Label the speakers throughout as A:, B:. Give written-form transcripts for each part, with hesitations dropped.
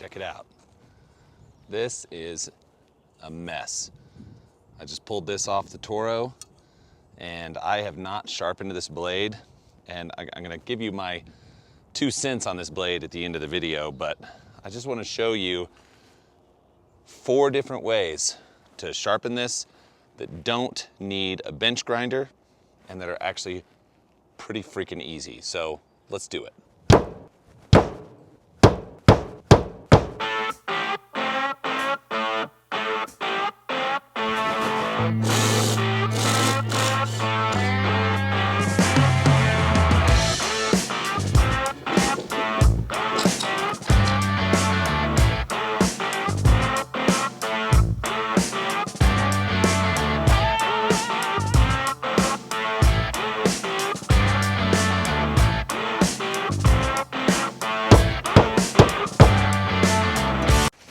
A: check it out. This is a mess. I just pulled this off the Toro, and I have not sharpened this blade, and I'm gonna give you my 2 cents on this blade at the end of the video, but I just wanna show you 4 different ways to sharpen this that don't need a bench grinder and that are actually pretty freaking easy. So let's do it.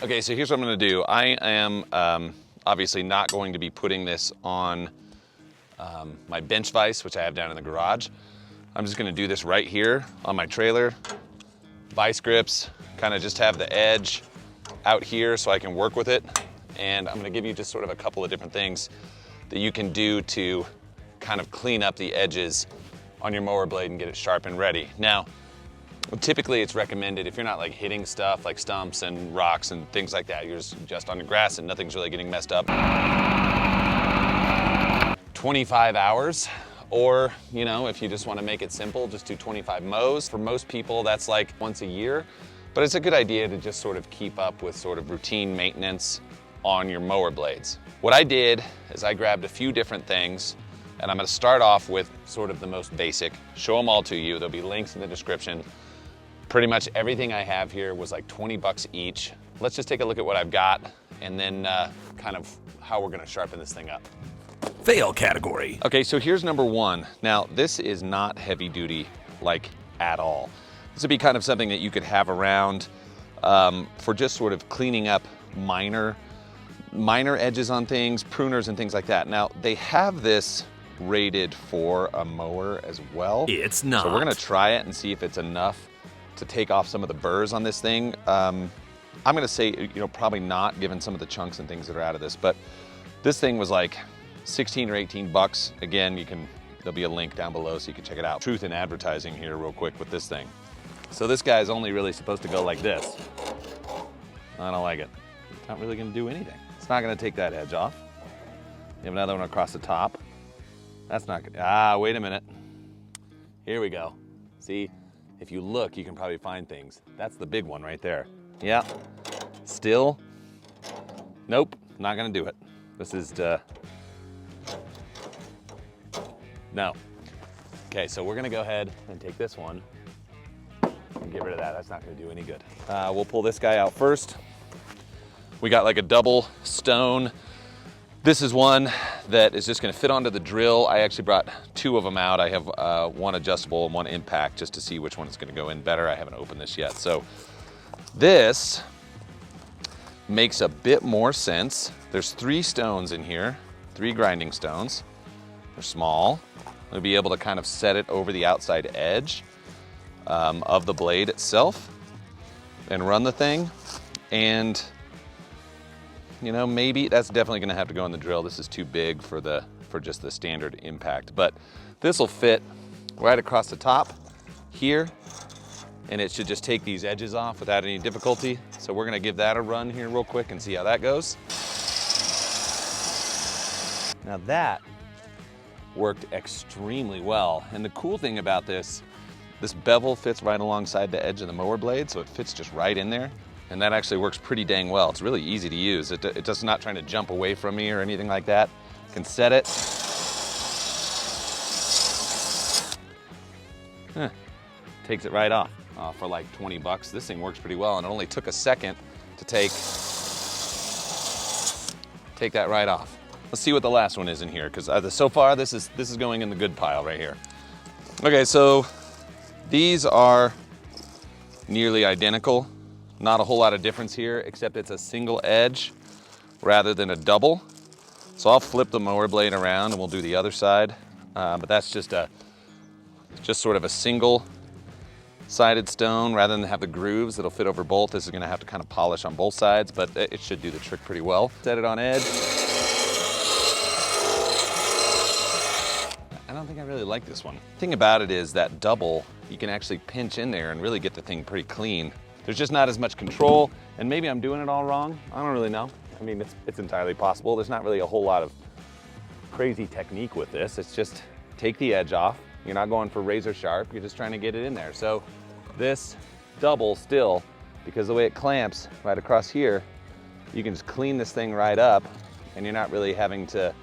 A: Okay, so here's what I'm gonna do. I am obviously not going to be putting this on my bench vise, which I have down in the garage. I'm just gonna do this right here on my trailer. Vice grips, kind of just have the edge out here so I can work with it. And I'm gonna give you just sort of a couple of different things that you can do to kind of clean up the edges on your mower blade and get it sharp and ready. Now, typically it's recommended if you're not like hitting stuff like stumps and rocks and things like that, you're just on the grass and nothing's really getting messed up. 25 hours, or you know, if you just want to make it simple, just do 25 mows. For most people, that's like once a year, but it's a good idea to just sort of keep up with sort of routine maintenance on your mower blades. What I did is I grabbed a few different things, and I'm going to start off with sort of the most basic, show them all to you. There'll be links in the description. Pretty much everything I have here was like 20 bucks each. Let's just take a look at what I've got and then kind of how we're gonna sharpen this thing up.
B: Fail category.
A: Okay, so here's number 1. Now, this is not heavy duty, like at all. This would be kind of something that you could have around for just sort of cleaning up minor edges on things, pruners and things like that. Now, they have this rated for a mower as well.
B: It's not.
A: So we're gonna try it and see if it's enough to take off some of the burrs on this thing. I'm gonna say, you know, probably not, given some of the chunks and things that are out of this, but this thing was like 16 or 18 bucks. Again, there'll be a link down below so you can check it out. Truth in advertising here real quick with this thing. So this guy is only really supposed to go like this. I don't like it. It's not really gonna do anything. It's not gonna take that edge off. You have another one across the top. That's not good. Wait a minute. Here we go. See? If you look, you can probably find things. That's the big one right there. Yeah, still, nope, not gonna do it. This is, no. Okay, so we're gonna go ahead and take this one and get rid of that. That's not gonna do any good. We'll pull this guy out first. We got like a double stone. This is one that is just gonna fit onto the drill. I actually brought 2 of them out. I have one adjustable and one impact just to see which one is gonna go in better. I haven't opened this yet. So this makes a bit more sense. There's 3 stones in here, 3 grinding stones. They're small. We'll be able to kind of set it over the outside edge of the blade itself and run the thing. And you know, maybe that's definitely gonna have to go in the drill. This is too big for just the standard impact, but this will fit right across the top here, and it should just take these edges off without any difficulty. So we're gonna give that a run here real quick and see how that goes. Now that worked extremely well. And the cool thing about this bevel fits right alongside the edge of the mower blade, so it fits just right in there. And that actually works pretty dang well. It's really easy to use. It does not trying to jump away from me or anything like that. You can set it. Takes it right off for like 20 bucks. This thing works pretty well, and it only took a second to take that right off. Let's see what the last one is in here, because so far this is going in the good pile right here. Okay, so these are nearly identical. Not a whole lot of difference here, except it's a single edge rather than a double. So I'll flip the mower blade around and we'll do the other side. But that's just sort of a single double-sided stone rather than have the grooves that'll fit over both. This is gonna have to kind of polish on both sides, but it should do the trick pretty well. Set it on edge. I don't think I really like this one. The thing about it is that double, you can actually pinch in there and really get the thing pretty clean. There's just not as much control, and maybe I'm doing it all wrong. I don't really know. I mean, it's entirely possible. There's not really a whole lot of crazy technique with this. It's just take the edge off. You're not going for razor sharp, you're just trying to get it in there. So this double still, because the way it clamps right across here, you can just clean this thing right up and you're not really having to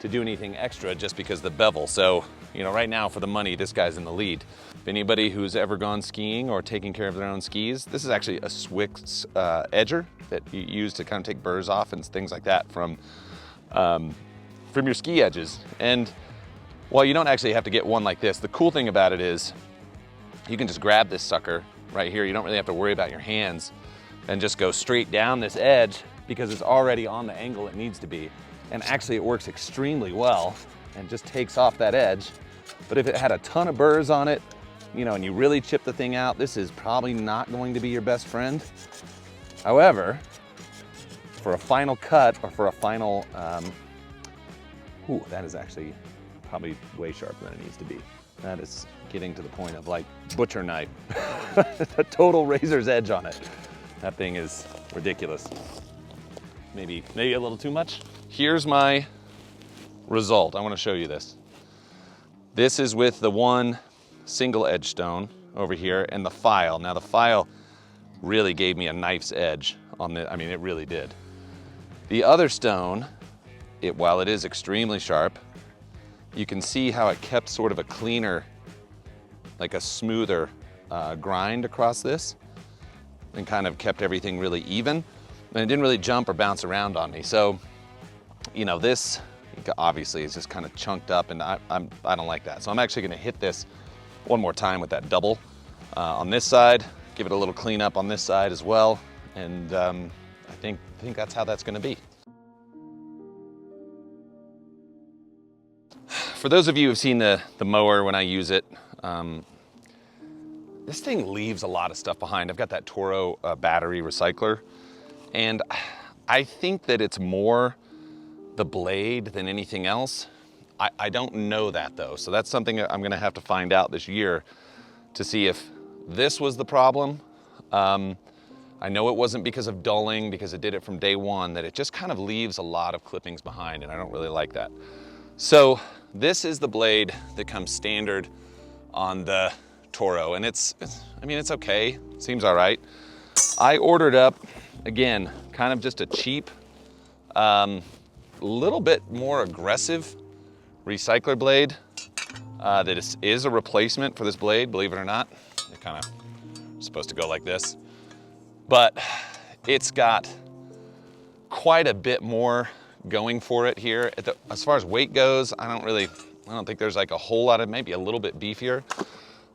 A: do anything extra just because the bevel. So, you know, right now for the money, this guy's in the lead. If anybody who's ever gone skiing or taking care of their own skis, this is actually a Swix edger that you use to kind of take burrs off and things like that from your ski edges. And while you don't actually have to get one like this, the cool thing about it is you can just grab this sucker right here. You don't really have to worry about your hands and just go straight down this edge because it's already on the angle it needs to be. And actually it works extremely well and just takes off that edge. But if it had a ton of burrs on it, you know, and you really chip the thing out, this is probably not going to be your best friend. However, for a final cut or for a final, ooh, that is actually probably way sharper than it needs to be. That is getting to the point of like butcher knife. A total razor's edge on it. That thing is ridiculous. Maybe a little too much. Here's my result. I want to show you this. This is with the one single edge stone over here and the file. Now the file really gave me a knife's edge on the, I mean, it really did. The other stone, while it is extremely sharp, you can see how it kept sort of a cleaner, like a smoother grind across this and kind of kept everything really even. And it didn't really jump or bounce around on me. So, you know, this obviously is just kind of chunked up and I don't like that. So I'm actually gonna hit this one more time with that double on this side, give it a little cleanup on this side as well. And I think that's how that's gonna be. For those of you who've seen the mower when I use it, this thing leaves a lot of stuff behind. I've got that Toro battery recycler, and I think that it's more the blade than anything else. I don't know that though, so that's something I'm gonna have to find out this year to see if this was the problem. I know it wasn't because of dulling, because it did it from day one, that it just kind of leaves a lot of clippings behind, and I don't really like that. So this is the blade that comes standard on the Toro, and I mean, it's okay, it seems all right. I ordered up, again, kind of just a cheap, little bit more aggressive recycler blade that is a replacement for this blade, believe it or not. It kind of supposed to go like this, but it's got quite a bit more going for it here. As far as weight goes, I don't think there's like a whole lot of, maybe a little bit beefier,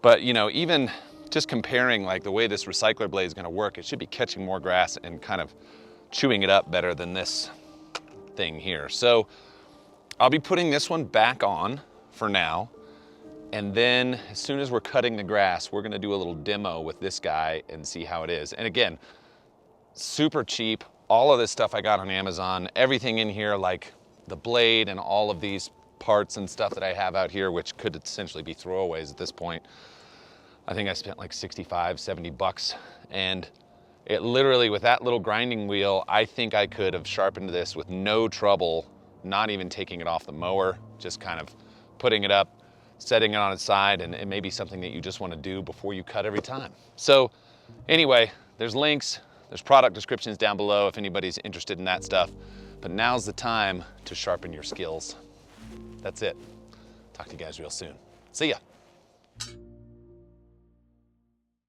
A: but you know, even just comparing like the way this recycler blade is gonna work, it should be catching more grass and kind of chewing it up better than this thing here. So I'll be putting this one back on for now. And then as soon as we're cutting the grass, we're gonna do a little demo with this guy and see how it is. And again, super cheap. All of this stuff I got on Amazon, everything in here, like the blade and all of these parts and stuff that I have out here, which could essentially be throwaways at this point. I think I spent like 65, 70 bucks. And it literally, with that little grinding wheel, I think I could have sharpened this with no trouble, not even taking it off the mower, just kind of putting it up, setting it on its side, and it may be something that you just want to do before you cut every time. So anyway, there's links, there's product descriptions down below if anybody's interested in that stuff. But now's the time to sharpen your skills. That's it. Talk to you guys real soon. See ya.